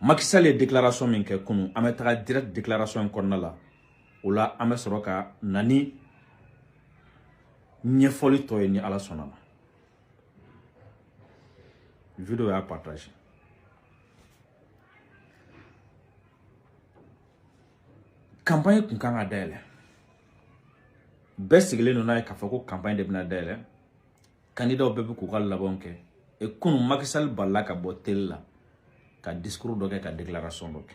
Macky Sall ye déclaration min kɛ kunu an bɛ taga direct déclaration kɔnɔna la o la an bɛ sɔrɔ ka nani ɲɛfɔli tɔ ye ni Ala sɔnna ma. Vidéo y'a partagé. Campagne kun kan ka dayɛlɛ. Bɛɛ sigilen don n'a ye k'a fɔ ko campagne de bɛna dayɛlɛ. Candidat bɛɛ bɛ k'u ka labɛnw kɛ. Et kunu Macky Sall balila ka bɔ télé la ka discours dɔ kɛ ka déclaration dɔ kɛ.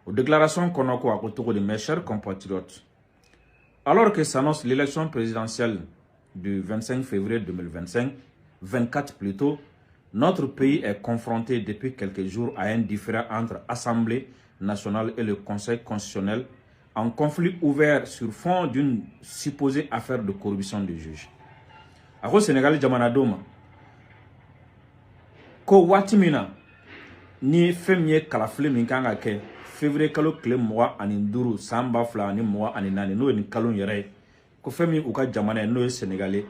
O déclaration kɔnɔ ko a ko togo di mes chers compatriotes. Alors que s'annonce l'élection présidentielle du 25 février 2025, 24 plutôt, notre pays est confronté depuis quelques jours à un différend entre Assemblée nationale et le Conseil constitutionnel, en conflit ouvert sur fond d'une supposée affaire de corruption des juges. Au Sénégal, jamana doma ko wati mina ni femye kalafile min kan ka kɛ février kalo tile 25 san 2024 n'o ye ni kalo yɛrɛ ye ko fɛn min u ka jamana n'o ye Sénégalais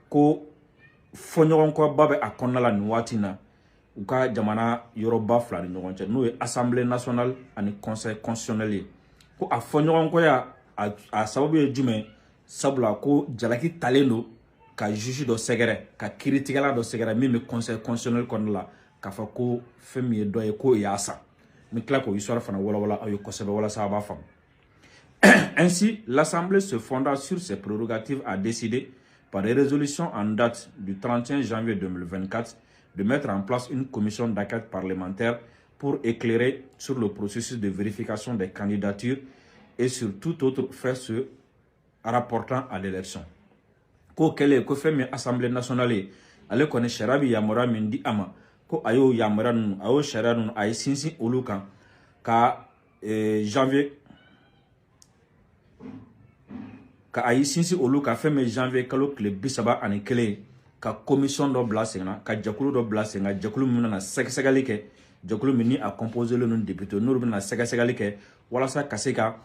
ko fɔɲɔgɔnkɔba bɛ a kɔnɔna la nin waati na u ka jamana yɔrɔba fila ni ɲɔgɔn cɛ n'o ye Assemblée nationale ani Conseil constitutionnel ye ko a fɔɲɔgɔnkɔya a sababu ye jumɛn sabula ko jalaki talen don ka juge dɔ sɛgɛrɛ ka kiiritigɛla dɔ sɛgɛrɛ min bɛ Conseil constitutionnel kɔnɔna la k'a fɔ ko fɛn min ye dɔ ye ko y'a sa n tila k'o histoire fana walawala aw ye kosɛbɛ walasa a b'a faamu. Ainsi, l'Assemblée se fonda sur ses prérogatives a décidé par des résolutions en date du 31 janvier 2024 de mettre en place une commission d'enquête parlementaire pour éclairer sur le processus de vérification des candidatures et sur tout autre fait se rapportant à l'élection. Ko kele ko femi Assemblée nationale ale kone sharabi yamora min di ama ko ayo yamora nu ayo shara nu ay sinsi olu kan ka janvier ka ayi sinsi olu ka femi janvier kalo kile 31 ka commission do bla senna ka jakulu do bla senga jakulu mun na sɛgɛsɛgɛli kɛ jakulu min ni a composé le non député n'olu bɛna sɛgɛsɛgɛli kɛ walasa ka se ka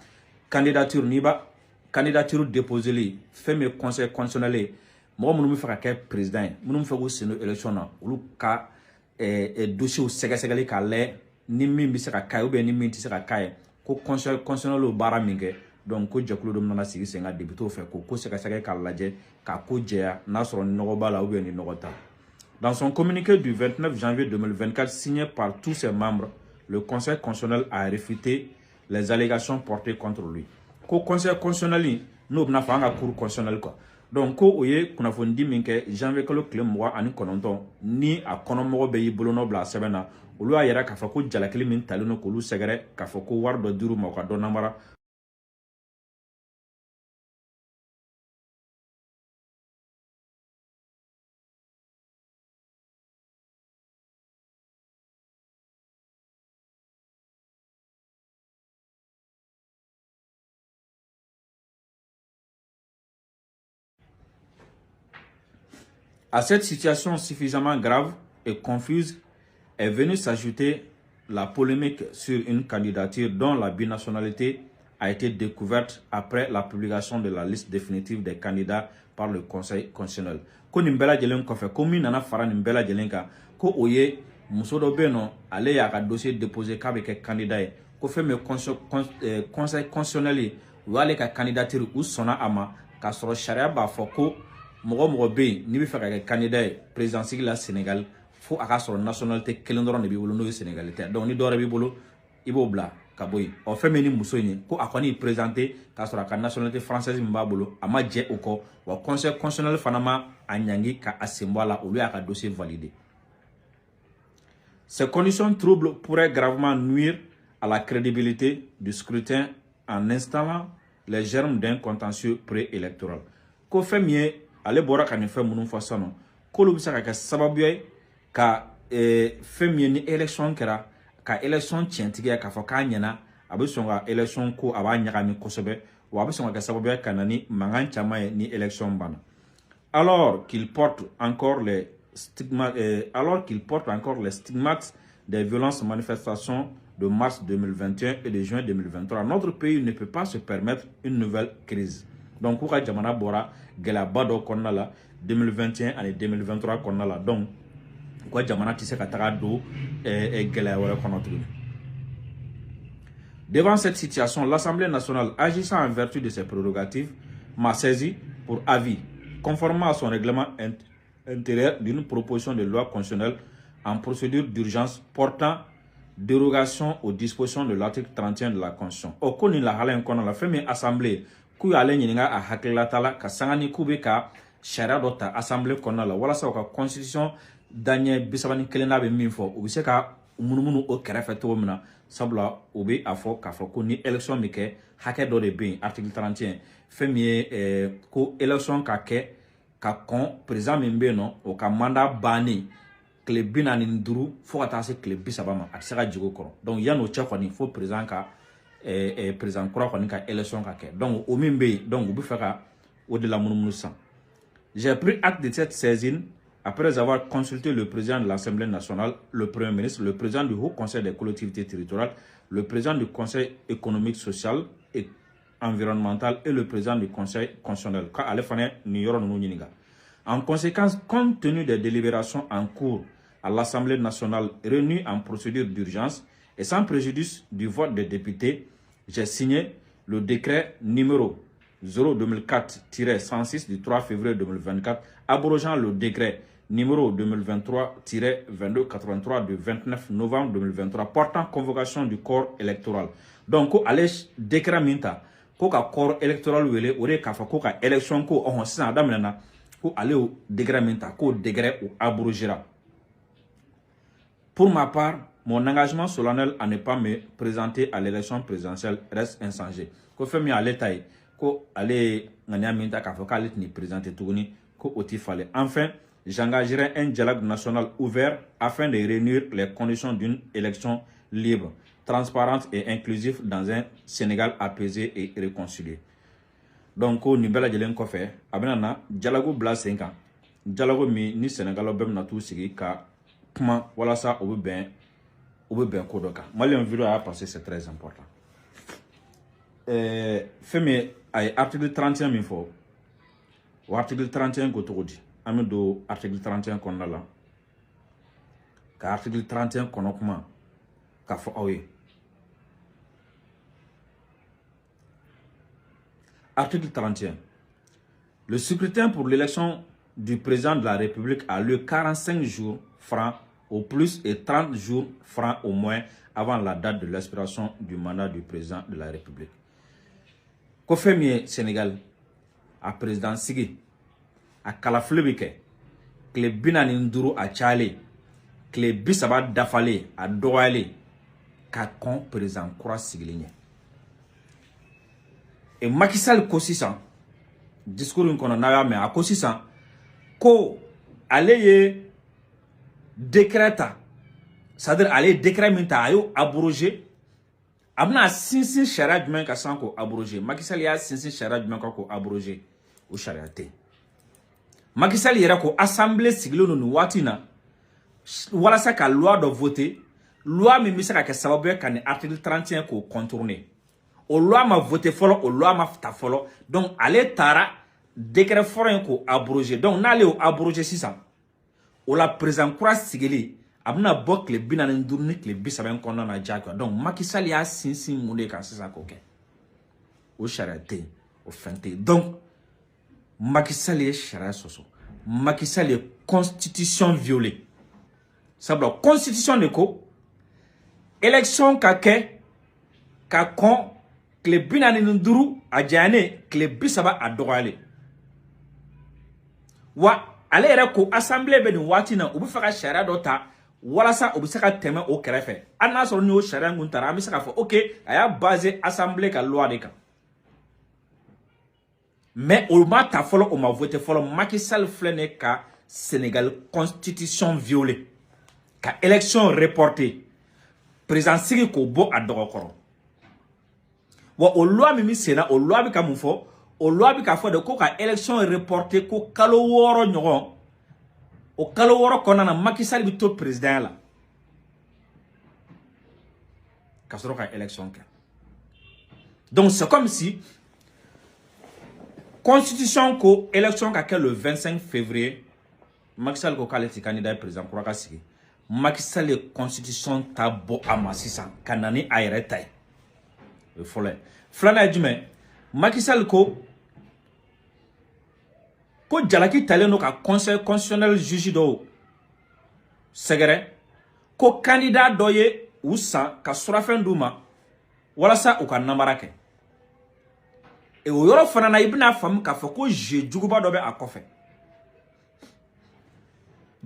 candidature ni ba candidature déposée li femi conseil constitutionnel mɔgɔ minnu bɛ fɛ ka kɛ président ye minnu bɛ fɛ k'u sen don élection na olu ka dossier sɛgɛsɛgɛli k'a lajɛ ni min bɛ se ka k'a ye ou bien ni min tɛ se ka k'a ye ko conseil constitutionnel baara min kɛ donc ko jɛkulu dɔ nana sigi sen ka député fɛ ko sɛgɛsɛgɛ k'a lajɛ k'a ko jɛya n'a sɔrɔ ni nɔgɔ b'a la ou bien ni nɔgɔ t'a la. Dans son communiqué du 29 janvier 2024 signé par tous ses membres, le Conseil constitutionnel a réfuté les allégations portées contre lui. Ko Conseil constitutionnel n'o bɛna fɔ an ka cour constitutionnel quoi. Donc ko o ye kunnafoni min kɛ janvier kalo tile 29 ni a kɔnɔmɔgɔ bɛ y'i bolo nɔ bila a sɛbɛn na olu y'a yira k'a fɔ ko jalakili min talen don k'olu sɛgɛrɛ k'a fɔ ko wari dɔ dir'u ma u ka dɔ namara. À cette situation suffisamment grave et confuse est venue s'ajouter la polémique sur une candidature dont la binationalité a été découverte après la publication de la liste définitive des candidats par le Conseil constitutionnel. Ko nin bɛɛ lajɛlen kɔfɛ ko min nana fara nin bɛɛ lajɛlen kan ko o ye muso dɔ bɛ yen nɔ ale y'a ka dossier déposé k'a bɛ kɛ candidat ye ko fɛn min ye Conseil constitutionnel ye u y'ale ka candidature u sɔnna a ma k'a sɔrɔ sariya b'a fɔ ko mɔgɔ bɛ yen n'i bɛ fɛ ka kɛ candidat ye président sigi la Sénégal fo a ka sɔrɔ nationalité kelen dɔrɔn de b'i bolo n'o ye Sénégalais tɛ donc ni dɔ wɛrɛ b'i bolo i b'o bila ka bɔ yen ɔ fɛn min ni muso in ye ko a kɔni y'i présenté k'a sɔrɔ a ka nationalité française min b'a bolo a ma jɛ o kɔ wa Conseil constitutionnel fana ma a ɲangi ka a sen bɔ a la olu y'a ka dossier validé. Ces conditions troubles pourraient gravement nuire à la crédibilité du scrutin en installant les germes d'un contentieux préélectoral. Ko fɛn min ye ale bɔra ka nin fɛn minnu fɔ sisan nɔ k'olu bɛ se ka kɛ sababu ye ka fɛn min ye ni élection kɛra ka élection tiɲɛtigiya k'a fɔ k'a ɲɛna a bɛ sɔn ka élection ko a b'a ɲagami kosɛbɛ wa a bɛ sɔn ka kɛ sababu ye ka na ni mankan caman ye ni élection banna. Alors qu'il porte encore les stigmates des violences manifestations de mars 2021 et de juin 2023, notre pays ne peut pas se permettre une nouvelle crise. Donc, pour ka jamana bora gɛlɛyaba dɔ kɔnɔna la 2021 ani 2023 kɔnɔna la donc Quoi jamana tise ka taga do gɛlɛya wɛrɛ kɔnɔ tuguni. Devant cette situation, l'Assemblée nationale, agissant en vertu de ses prérogatives, m'a saisi pour avis, conformément à son règlement intérieur, d'une proposition de loi constitutionnelle en procédure d'urgence portant dérogation aux dispositions de l'article 31 de la Constitution. Au koni la halen kono la femme assemblée ku ale nyinga a hakila tala ka sangani kube ka sharia dota assemblée kono la wala sa ka constitution danye bisabani kelena be minfo u bise ka munumunu o kerefe to mina sabla u be afo ka fo ko ni élection mi ke hake do de bin article 31 femme ko élection ka ke ka kon président mimbe no o ka mandat bani kle bina ni nduru fo ka ta se kle bisaba ma a se ka jigo koro donc yano che ko ni fo président ka président kura ko ni ka élection ka ke donc o mimbe donc u be fa ka o de la munumunu san. J'ai pris acte de cette saisine après avoir consulté le président de l'Assemblée nationale, le Premier ministre, le président du Haut Conseil des collectivités territoriales, le président du Conseil économique, social et environnemental et le président du Conseil constitutionnel. En conséquence, compte tenu des délibérations en cours à l'Assemblée nationale réunie en procédure d'urgence et sans préjudice du vote des députés, j'ai signé le décret numéro 0-2004-106 du 3 février 2024, abrogeant le décret numéro 2023-2283 du 29 novembre 2023 portant convocation du corps électoral. Donc, allez décret minta, ko ka corps électoral wele ore ka fa ko ka élection ko on sisan adamena ko allez au décret minta ko décret ou abrogera. Pour ma part, mon engagement solennel à ne pas me présenter à l'élection présidentielle reste inchangé. Ko fait mi à l'état ko allez ngania minta ka fa ka ni présenter tuguni ko oti fallait. Enfin, j'engagerai un dialogue national ouvert afin de réunir les conditions d'une élection libre, transparente et inclusive dans un Sénégal apaisé et réconcilié. Donc, au niveau de la fait, abena dialogue bla 5 ans. Dialogue ni Sénégal bem na tout sigi ka comment voilà ça au bien kodoka. Malien vidéo a passé, c'est très important. Femme ay article 31 min fo. Ou article 31 ko togodi. Ami do article 31 konna la ka article 31 kono kuma ka fo awe article 31 le scrutin pour l'élection du président de la République a lieu 45 jours francs au plus et 30 jours francs au moins avant la date de l'expiration du mandat du président de la République. Ko femie Sénégal a président Sigi a kalafile bi kɛ tile 45 a cayalen tile 30 dafalen a dɔgɔyalen ka kɔn président kura sigilen ɲɛ. Et Macky Sall ko sisan discours in kɔnɔ n'a y'a mɛn a ko sisan ko ale ye décret ta c'est-à-dire ale ye décret min ta a y'o abrogé a bɛna sinsin sariya jumɛn ka san k'o abrogé. Macky Sall y'a sinsin sariya jumɛn kan k'o abrogé o sariya tɛ. Macky Sall yɛrɛ ko assemblée sigilen don nin waati na walasa ka loi dɔ voter loi min bɛ se ka kɛ sababu ye ka nin article 31 k'o contourner. O loi ma voter fɔlɔ o loi ma ta fɔlɔ donc ale taara décret fɔlɔ in k'o abroger donc n'ale y'o abroger sisan o la président kura sigili a bɛna bɔ tile 45 ni tile 30 kɔnɔna na diyagoya donc Macky Sall y'a sinsin mun de kan sisan k'o kɛ o sariya tɛ yen o fɛn tɛ yen donc Macky Sall ye sariya sɔsɔ Macky Sall ye constitution violée sabula constitution de ko élection ka kɛ ka kɔn tile 45 a janyane tile 30 a dɔgɔyalen wa ale yɛrɛ ko assemblée bɛ nin waati na u bɛ fɛ ka sariya dɔ ta walasa u bɛ se ka tɛmɛ o kɛrɛfɛ hali n'a sɔrɔ ni o sariya kun taara an bɛ se k'a fɔ ok a y'a basé assemblée ka loi de kan. Mais on m'a ta follow, on m'a voté follow. Macky Sall flène ka Sénégal constitution violée, ka élection reportée, président Sigi ko bo a dogokoro. Wa o loi mimi sénat, o loi bi ka mun fo, o loi bi ka fo de ko ka élection reportée ko kalo woro nyogon. O kalo woro konana Macky Sall bi to président la. Ka soro ka élection ka. Donc c'est comme si constitution ko élection ka le 25 février Macky Sall ko k'ale ti candidat président kura ka sigi Macky Sall ye constitution ta bɔ a ma sisan ka na ni a yɛrɛ ta ye o ye fɔlɔ ye filanan ye jumɛn Macky Sall ko Jalaki talen no ka conseil constitutionnel juge dɔw sɛgɛrɛ ko candidat dɔ ye u san ka surafɛn d'u ma walasa u ka namara kɛ o yɔrɔ fana na i bɛna faamu k'a fɔ ko jeu juguba dɔ bɛ a kɔfɛ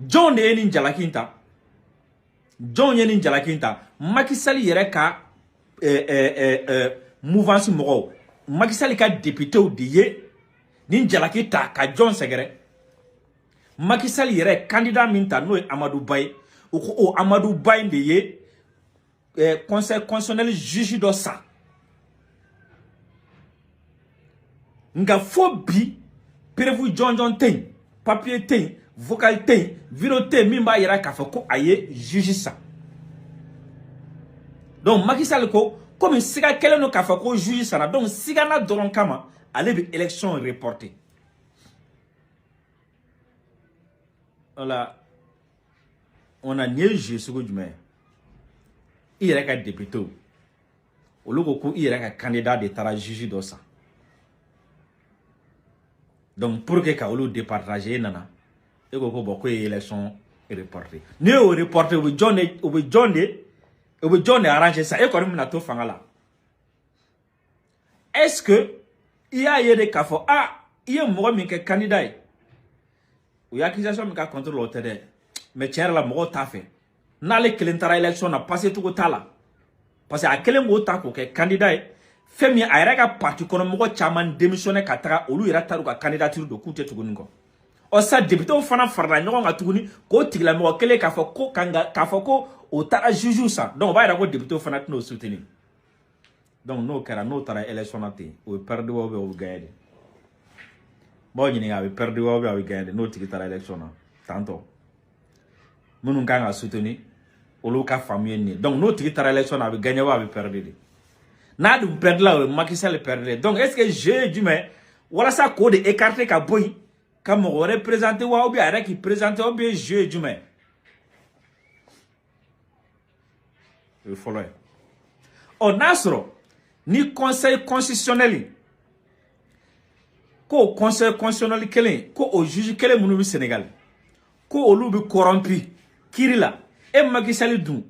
jɔn de ye nin jalaki in ta jɔn ye nin jalaki in ta Macky Sall yɛrɛ ka mouvance mɔgɔw Macky Sall ka députéw de ye nin jalaki ta ka jɔn sɛgɛrɛ Macky Sall yɛrɛ candidat min ta n'o ye Amadou Ba ye o ko o Amadou Ba in de ye conseil constitutionnel juge dɔ san nga fo bi prévu jɔnjɔn tɛ yen papier tɛ yen vocal tɛ yen vidéo tɛ yen min b'a yira k'a fɔ ko a ye juge san donc Macky Sall ko komi siga kɛlen don k'a fɔ ko juge sanna donc sigana dɔrɔn kama ale bɛ élection reporter voilà on a nié juge sugu jumɛn i yɛrɛ ka député olu ko ko i yɛrɛ ka candidat de taara juge dɔ san donc pour que ka olu départager e nana e ko bon ko ye élection reporter ni o reporter o bɛ jɔn de arranger ça e kɔni bɛna to fanga la est-ce que i y'a ye de k'a fɔ i ye mɔgɔ min kɛ candidat ye o ye accusation min ka contre o tɛ dɛ mais tiɲɛ yɛrɛ la mɔgɔw t'a fɛ n'ale kelen taara élection na passé cogo t'a la parce que a kelen k'o ta k'o kɛ candidat ye fɛn min a yɛrɛ ka parti kɔnɔ mɔgɔ caman démissionné ka taga olu yɛrɛ taara u ka candidature don k'u tɛ tuguni kɔ ɔ sa députéw fana farala ɲɔgɔn kan tuguni k'o tigilamɔgɔ kelen k'a fɔ ko o taara juge san donc o b'a yira ko députéw fana tɛn'o soutenir donc n'o kɛra n'o taara élection na ten o ye perdre wa ou bien o bɛ gagner de b'aw ɲininka a bɛ perdre wa ou bien a bɛ gagner de n'o tigi taara élection na tantôt minnu kan ka soutenir olu ka faamu ye nin ye donc n'o tigi taara élection na a bɛ gagner wa a bɛ perdre de n'a dun perdre la o ye Macky Sall perdre donc est-ce que jeu ye jumɛn walasa k'o de écarter ka bɔ yen ka mɔgɔ wɛrɛ présenter wa ou bien a yɛrɛ k'i présenter ou bien jeu ye jumɛn o ye fɔlɔ ye ɔ n'a sɔrɔ ni conseil constitutionnel ko conseil constitutionnel kelen ko o juge kelen minnu bɛ Sénégal ko olu bɛ corrompu kiiri la e Macky Sall dun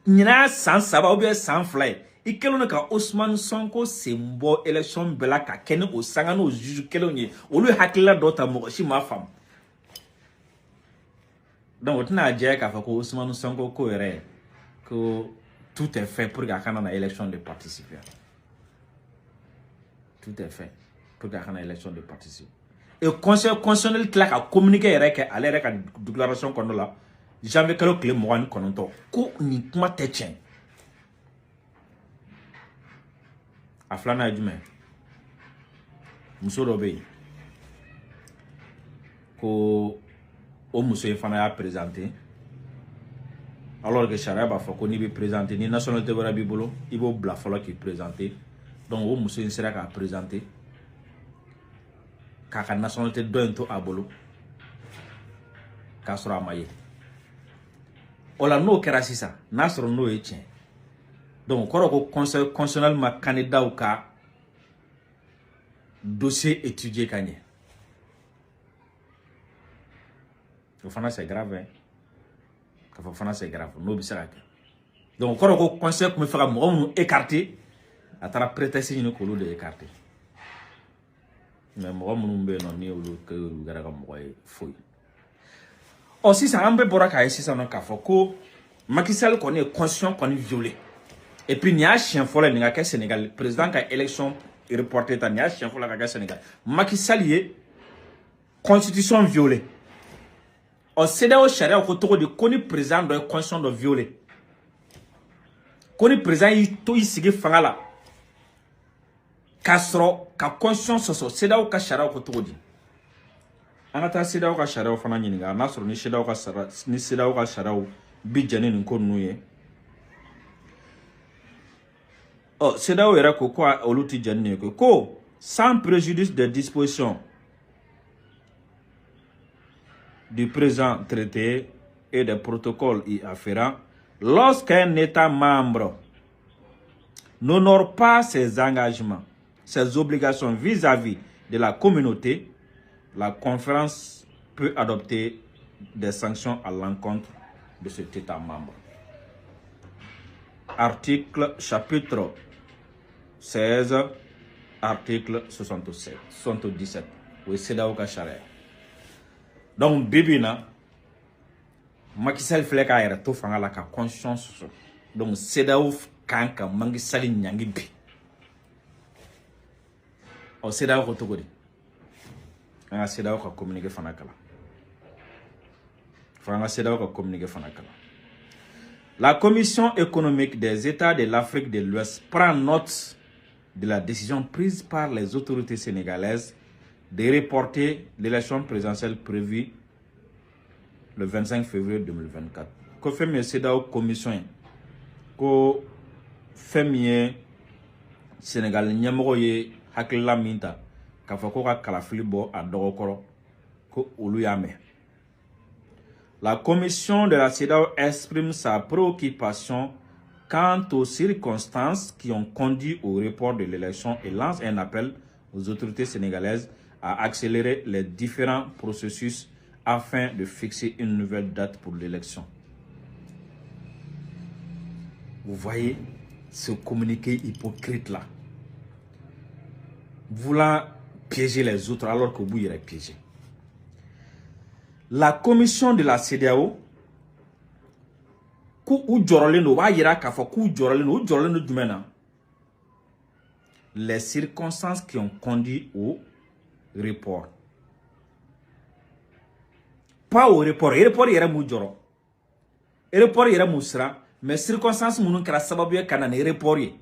ɲinan san 3 ou bien san 2 ye i kɛlen don ka Ousmane Sonko sen bɔ élection bɛɛ la ka kɛ ni o sanga n'o juge kelenw ye olu ye hakilila dɔ ta mɔgɔ si m'a faamu donc o tɛna diya k'a fɔ ko Ousmane Sonko ko yɛrɛ ko tout est fait pour que a kana na élection de participer tout est fait pour que a kana élection de participer et conseil constitutionnel tila ka communiqué yɛrɛ kɛ ale yɛrɛ ka déclaration kɔnɔ la janvier kalo tile 29 ko nin kuma tɛ tiɲɛ a filanan ye jumɛn muso dɔ bɛ yen ko o muso in fana y'a présenté alors que sariya b'a fɔ ko n'i bɛ présenté ni nationalité wɛrɛ b'i bolo i b'o bila fɔlɔ k'i présenté donc o muso in sera k'a présenté k'a ka nationalité dɔ in to a bolo k'a sɔrɔ a ma ye o la n'o kɛra sisan n'a sɔrɔ n'o ye tiɲɛ donc o kɔrɔ ko conseil constitutionnel ma candidat ka dossier étudié ka ɲɛ o fana c'est grave hein k'a fɔ fana c'est grave n'o bɛ se ka kɛ donc o kɔrɔ ko conseil tun bɛ fɛ ka mɔgɔ minnu écarter a taara prétexte ɲini k'olu de écarter mais mɔgɔ minnu bɛ yen nɔ ni olu kɛra ka mɔgɔ ye foyi ɔ sisan an bɛɛ bɔra k'a ye sisan nɔ k'a fɔ ko Macky Sall kɔni ye constitution kɔni violé et puis nin y'a siɲɛ fɔlɔ ye nin ka kɛ Sénégal président ka élection reporté ta nin y'a siɲɛ fɔlɔ ka kɛ Sénégal Macky Sall ye constitution violé ɔ CEDEAO sariya ko cogo di ko ni président dɔ ye constitution dɔ violé ko ni président y'i to i sigi fanga la k'a sɔrɔ ka constitution sɔsɔ CEDEAO ka sariya ko cogo di an ka taa CEDEAO ka sariyaw fana ɲininka n'a sɔrɔ ni CEDEAO ka sariyaw bi jɛni nin ko ninnu ye ɔ CEDEAO yɛrɛ ko olu ti jɛni nin ye ko sans préjudice des dispositions du présent traité et des protocoles y afférents, lorsqu'un État membre n'honore pas ses engagements, ses obligations vis-à-vis de la communauté, la conférence peut adopter des sanctions à l'encontre de cet État membre. Article chapitre 16, article 77. Oui, c'est là où charia. Donc, Bibina, Macky Sall filɛ k'a yɛrɛ to fanga la ka constitution sɔsɔ. Donc, CEDEAO kan ka Macky Sall ɲangi bi. Ɔ CEDEAO ko cogo di? An ka CEDEAO ka communiqué fana kala. Fo an ka CEDEAO ka communiqué fana kala. La Commission économique des États de l'Afrique de l'Ouest prend note de la décision prise par les autorités sénégalaises de reporter l'élection présidentielle prévue le 25 février 2024. Ko fɛn min ye CEDEAO commission ye, ko fɛn min ye Sénégal ɲɛmɔgɔ ye hakilila min ta k'a fɔ ko ka kalafili bɔ a dɔgɔkɔrɔ ko olu y'a mɛn. La commission de la CEDEAO exprime sa préoccupation quant aux circonstances qui ont conduit au report de l'élection et lance un appel aux autorités sénégalaises à accélérer les différents processus afin de fixer une nouvelle date pour l'élection. Vous voyez ce communiqué hypocrite-là, voulant piéger les autres alors que vous y êtes piégé. La commission de la CEDEAO, les circonstances qui ont conduit au report. Pas au report. Report yera mu joro. Report yera mu sira, mais circonstances munun kala sababu ya kana ne report ye.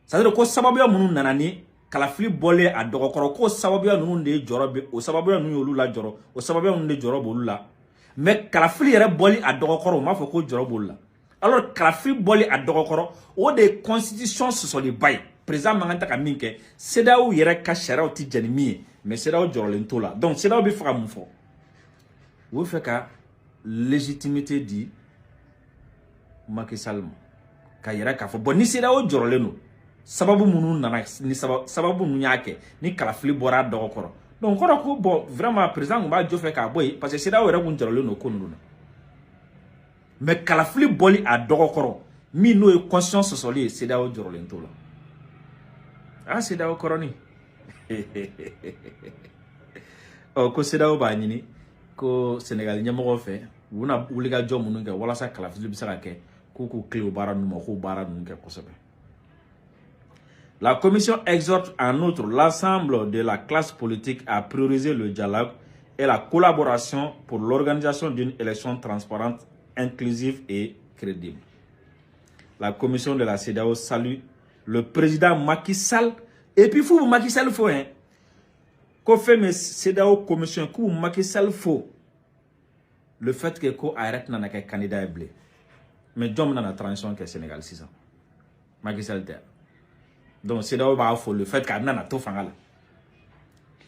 C'est-à-dire ko sababu ya munun nanani kala fili bolé a dogokoro ko sababu ya nunu de joro be o sababu ya nunu yolu la joro o sababu ya nunu de joro bolu la. Mais kala fili yera boli a dogokoro ma fo ko joro bolu la. Alors kala fili boli a dogokoro o de constitution ce sont les bails. Président manganta ka minke CEDEAO yera ka charia ti jani mi mais CEDEAO joro lento la. Donc CEDEAO bi faka mu fo. Vous faites que légitimité dit Macky Sall ka yira ka fo bon ni CEDEAO jorole no sababu munu nana ni sababu nu nyake ni kalafili bora dogokoro donc ko bon vraiment président ba jo fait ka boy parce que CEDEAO yira kun jorole no ko nuna mais kalafili boli a dogokoro mi no e conscience soli CEDEAO jorole ntola ah CEDEAO koroni o ko CEDEAO ba nyini ko Sénégal ɲɛmɔgɔ fɛ u na wuliga jɔ minnu kɛ walasa kalafili bɛ se ka kɛ k'u kile baara ninnu ma k'u baara ninnu kɛ kosɛbɛ. La commission exhorte en outre l'ensemble de la classe politique à prioriser le dialogue et la collaboration pour l'organisation d'une élection transparente, inclusive et crédible. La commission de la CEDEAO salue le président Macky Sall et puis faut Macky Sall faut hein. Qu'on fait mais CEDEAO commission que Macky Sall faut le fait que ko arrête nana ka candidat blé mais jom nana transition que Sénégal 6 ans Macky Sall terre donc CEDEAO va faut le fait que nana to fangala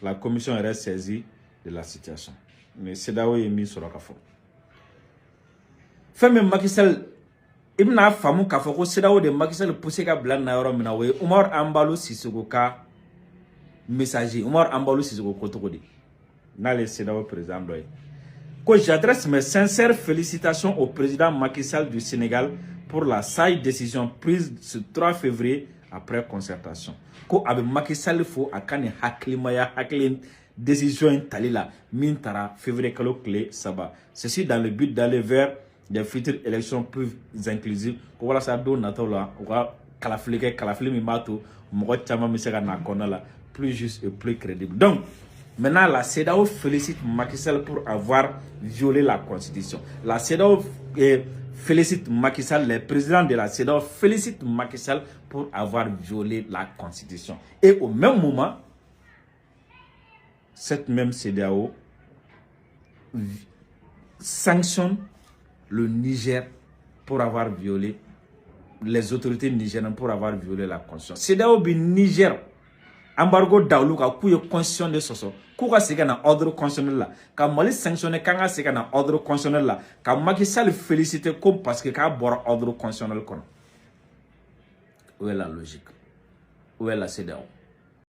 la commission reste saisie de la situation mais CEDEAO est mis sur la café fait même Macky Sall ibna famu ka fo ko CEDEAO de Macky Sall poussé ka blan na yoro mina we Umar Ambalo Sissoko ka messager Omar Ambalo Sissoko Kotokodi dans le CEDEAO président doy que j'adresse mes sincères félicitations au président Macky Sall du Sénégal pour la sage décision prise ce 3 février après concertation ko avec Macky Sall faut akane haklimaya haklin décision talila mintara février kalo clé saba ceci dans le but d'aller vers des futures élections plus inclusives ko wala sa do natola ko kalafili mi mato mo chama mi sega na konala plus juste et plus crédible. Donc, maintenant, la CEDEAO félicite Macky Sall pour avoir violé la Constitution. La CEDEAO félicite Macky Sall, les présidents de la CEDEAO félicitent Macky Sall pour avoir violé la Constitution. Et au même moment, cette même CEDEAO sanctionne le Niger pour avoir violé, les autorités nigériennes pour avoir violé la Constitution. CEDEAO du Niger. embargo dawlu ka k'u ye constitution de sɔsɔ k'u ka segin ka na ordre constitutionnel la ka Mali sanctionner k'an ka segin ka na ordre constitutionnel la ka Macky Sall féliciter ko parce que k'a bɔra ordre constitutionnel kɔnɔ. Où est la logique? Où est la CEDEAO?